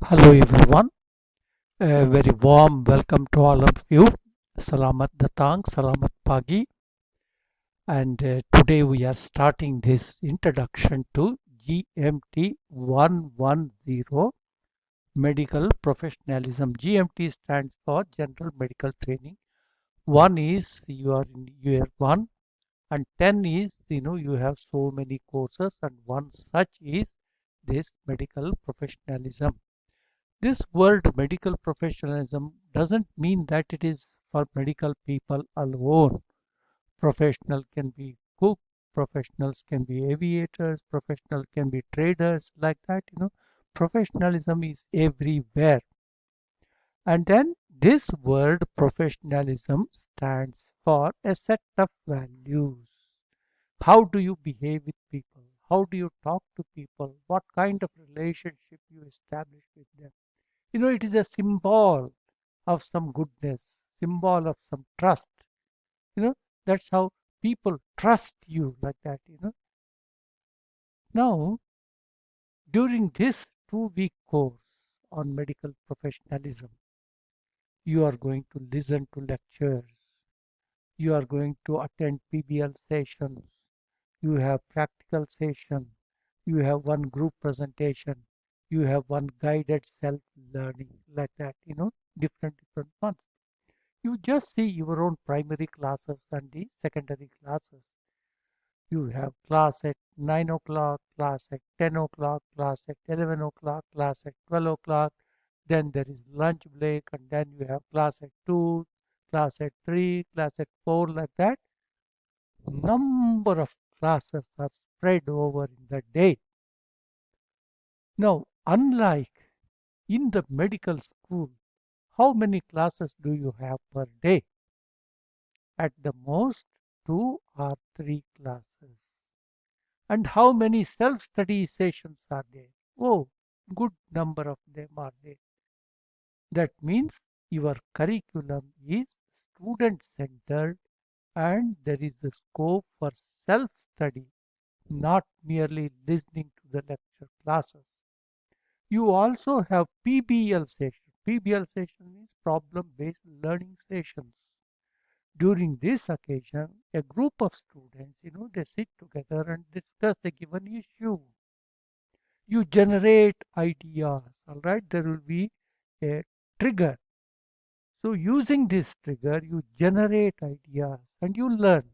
Hello everyone, a very warm welcome to all of you. Salamat datang, salamat pagi, and today we are starting this introduction to GMT 110 Medical Professionalism. GMT stands for General Medical Training. One is you are in year one, and 10 is you have so many courses, and one such is this medical professionalism. This word medical professionalism doesn't mean that it is for medical people alone. Professional can be cook, professionals can be aviators, professionals can be traders, like that. Professionalism is everywhere. And then this word professionalism stands for a set of values. How do you behave with people? How do you talk to people? What kind of relationship you establish with them? It is a symbol of some goodness, symbol of some trust. You know, that's how people trust you like that. Now, during this 2 week course on medical professionalism, you are going to listen to lectures, you are going to attend PBL sessions, you have practical session, you have one group presentation, you have one guided self learning like that. Different ones. You just see your own primary classes and the secondary classes. You have class at 9 o'clock, class at 10 o'clock, class at 11 o'clock, class at 12 o'clock. Then there is lunch break, and then you have class at 2, class at 3, class at 4, like that. Number of classes are spread over in the day. Now, unlike in the medical school, how many classes do you have per day? At the most, 2 or 3 classes. And how many self-study sessions are there? Oh, good number of them are there. That means your curriculum is student-centered and there is the scope for self-study, not merely listening to the lecture classes. You also have PBL session. PBL session is problem-based learning sessions. During this occasion, a group of students, they sit together and discuss a given issue. You generate ideas, all right? There will be a trigger. So using this trigger, you generate ideas and you learn.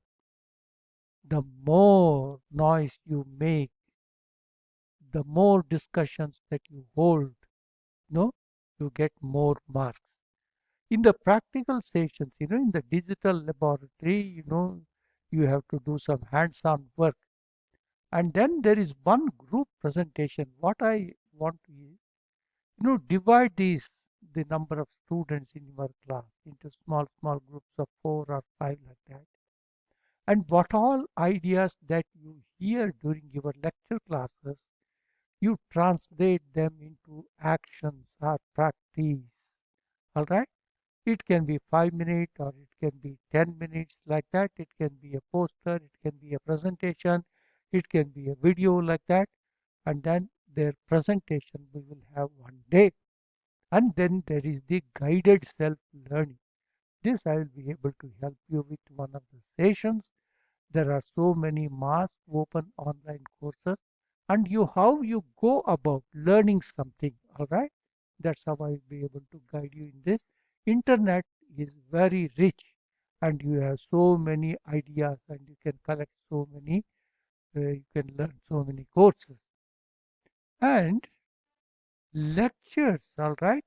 The more noise you make, the more discussions that you hold, no, you get more marks. In the practical sessions, in the digital laboratory, you have to do some hands-on work. And then there is one group presentation. What I want to is, divide the number of students in your class into small groups of 4 or 5 like that. And what all ideas that you hear during your lecture classes, you translate them into actions or practice. All right. It can be 5 minutes or it can be 10 minutes like that. It can be a poster, it can be a presentation, it can be a video like that. And then their presentation we will have one day. And then there is the guided self learning. This I will be able to help you with one of the sessions. There are so many mass open online courses, and how you go about learning something. All right, that's how I will be able to guide you in this. Internet is very rich, and you have so many ideas, and you can collect so many. You can learn so many courses and lectures. All right,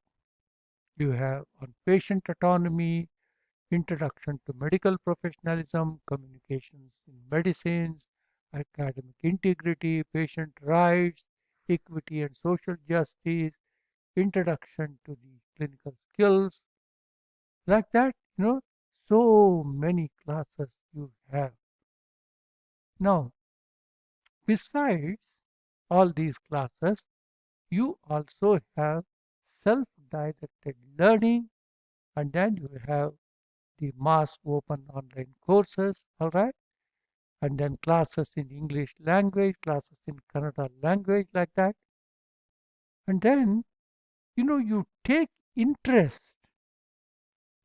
you have on patient autonomy, introduction to medical professionalism, communications in medicines, academic integrity, patient rights, equity and social justice, introduction to the clinical skills, like that, so many classes you have. Now, besides all these classes, you also have self-directed learning, and then you have the mass open online courses, all right? And then classes in English language, classes in Kannada language, like that. And then You take interest,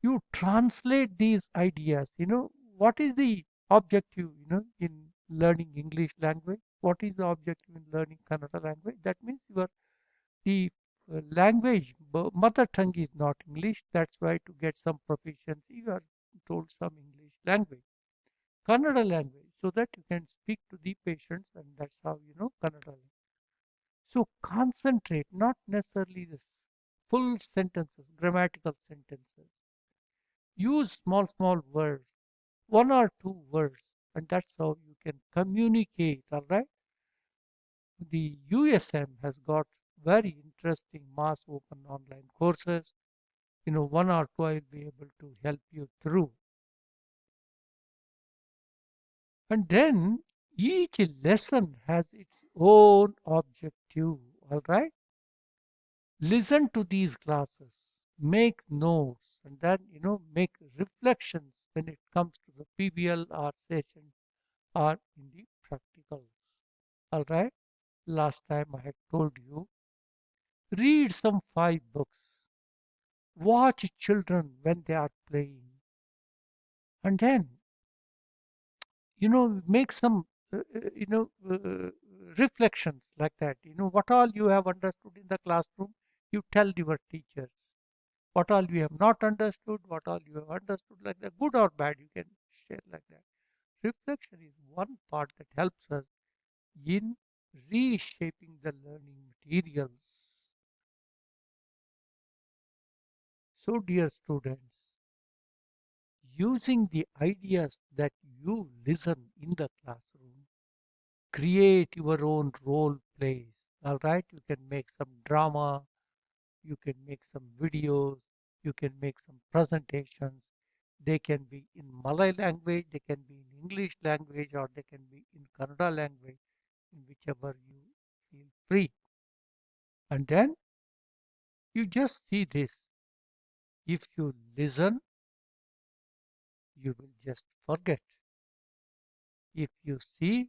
you translate these ideas. What is the objective, in learning English language? What is the objective in learning Kannada language? That means the language, mother tongue is not English. That's why to get some proficiency, you are told some English language, Kannada language, so that you can speak to the patients, and that's how Kannada language. So concentrate, not necessarily the full sentences, grammatical sentences. Use small, small words, one or two words, and that's how you can communicate. All right. The USM has got very interesting mass open online courses. One or two I'll be able to help you through. And then each lesson has its own objective. All right. Listen to these classes, make notes, and then make reflections when it comes to the PBL or session or in the practicals. All right. Last time I had told you, read some 5 books, watch children when they are playing, and then make some reflections like that. What all you have understood in the classroom, you tell your teachers. What all you have not understood, what all you have understood, like that, good or bad, you can share like that. Reflection is one part that helps us in reshaping the learning materials. So, dear students, using the ideas that you listen in the classroom, create your own role plays. All right, you can make some drama, you can make some videos, you can make some presentations. They can be in Malay language, they can be in English language, or they can be in Kannada language, in whichever you feel free. And then you just see this. If you listen, you will just forget. If you see,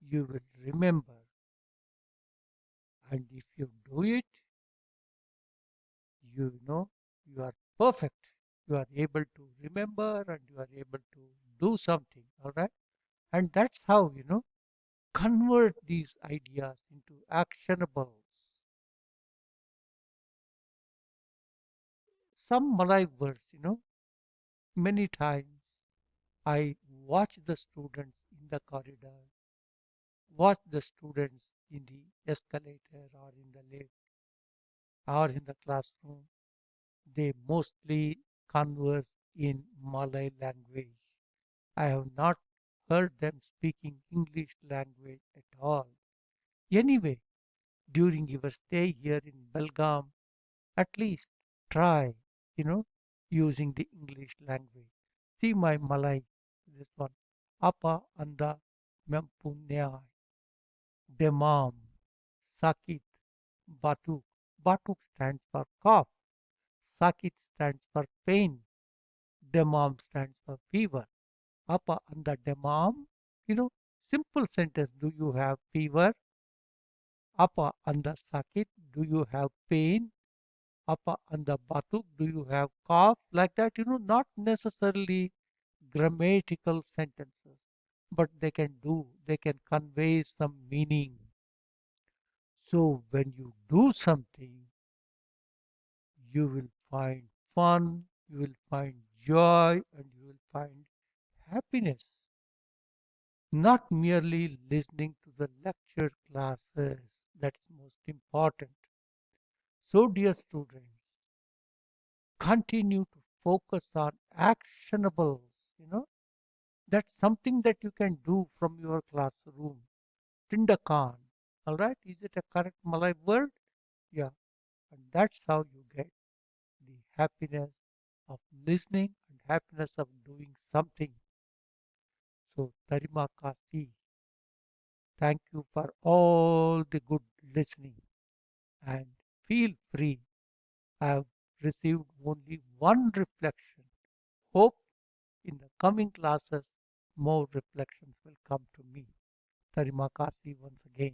you will remember. And if you do it, you know you are perfect. You are able to remember and you are able to do something. All right. And that's how, convert these ideas into actionables. Some Malay words, many times I watch the students in the corridor, watch the students in the escalator or in the lift or in the classroom. They mostly converse in Malay language. I have not heard them speaking English language at all. Anyway, during your stay here in Belgaum, at least try, you know, using the English language. See my Malay, this one. Apa anda mempunyai demam, sakit, batuk. Batuk stands for cough. Sakit stands for pain. Demam stands for fever. Apa anda demam? Simple sentence. Do you have fever? Apa anda sakit? Do you have pain? Apa anda batuk? Do you have cough? Like that, not necessarily grammatical sentences, but they can convey some meaning. So when you do something, you will find fun, you will find joy, and you will find happiness. Not merely listening to the lecture classes. That's most important. So, dear students, continue to focus on actionables. You know, that's something that you can do from your classroom. Tindakan. All right, is it a correct Malay word? Yeah, and that's how you get the happiness of listening and happiness of doing something. So, Tarima Kasi, thank you for all the good listening and feel free. I have received only one reflection. Hope in the coming classes more reflections will come to me. Tarima Kasi once again.